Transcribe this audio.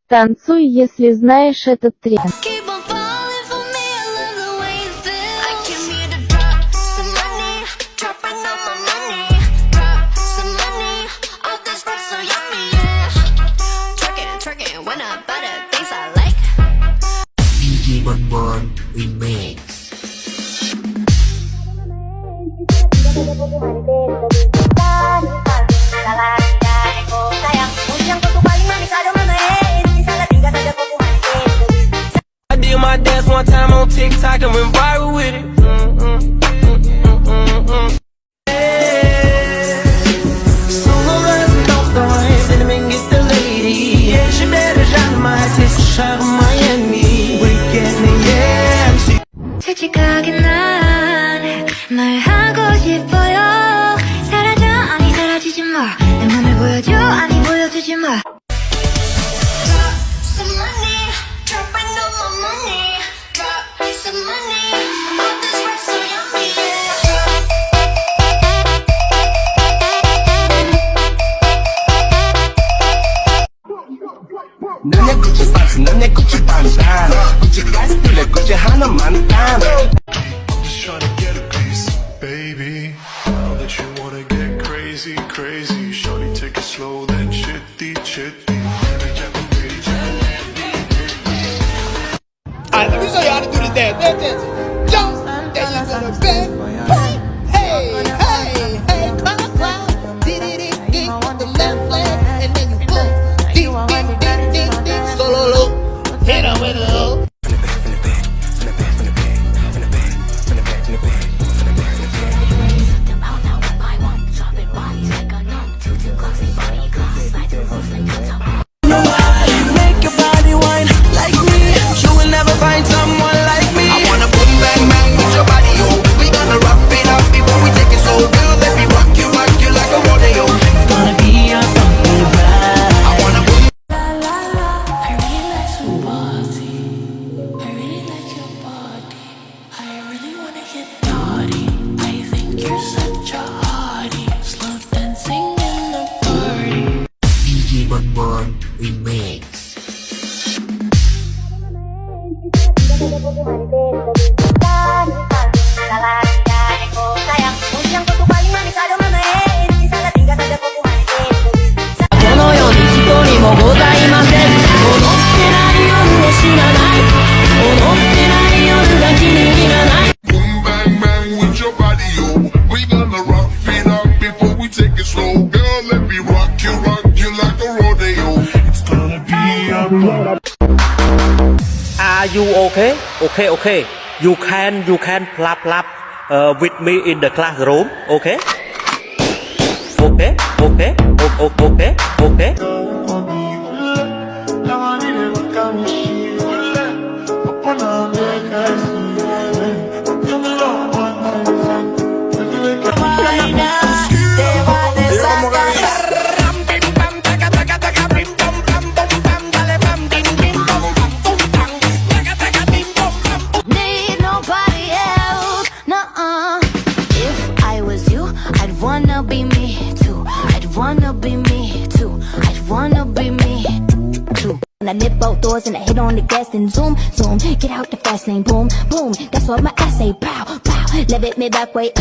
Танцуй, если знаешь этот трек. Keep on falling for me, I love the way you feel. I came here to drop some money, dropping all my money. Drop some money, all this work so yummy, yeah. Twerking, when I buy the things I like. DJ Bonbon Remix. I did my dance one time on TikTok and went viral with it. Solo rising off the rain, cinnamon gets the lady. Yeah, she better shine my taste, shine Miami. Weekend, yeah. 솔직하게 난 말하고 싶어요. 사라져 아니 사라지지 마. 내 맘을 보여줘 아니 보여주지 마. Drop some money, dropping all my money. Drop some money, all this work so yummy, 너네 구찌 스타트 너네 구찌 반반 구찌까지 뚫려 구찌 하나만 딴 I'm just trying to get a piece, baby. Now that you wanna get crazy, crazy. Shorty, take it slow, then chitty, chitty. Alright, let me show you how to do the dance. Jump, there you go, the back. Hey, hey, hey, clock, did with the left leg, and then you boom, ding, solo, hit 'em with a low. Make your body wine like me. You will never find someone like me. I wanna boom bang bang with your body, yo. We gonna rock it up before we take it slow. Girl, let me rock you like a rodeo. It's gonna be a bumpy ride. I wanna boom. I really like your body. I really like your body. I really wanna get naughty. I think you're such a hottie. Slow dancing in the party. DJ Bonbon Remix. Boom bang bang with your body, yo. We gonna rock it up before we take it slow. Girl, let me rock you like a rodeo. It's gonna be a Are you okay? Okay. You can clap with me in the classroom. Okay. Need nobody else, nuh-uh. If I was you, I'd wanna be me too. I'd wanna be me too. I'd wanna be me too. When I nip both doors and I hit on the gas and zoom, zoom, get out the fast lane, boom, boom. That's what my ass say, pow, pow. Let it me back way,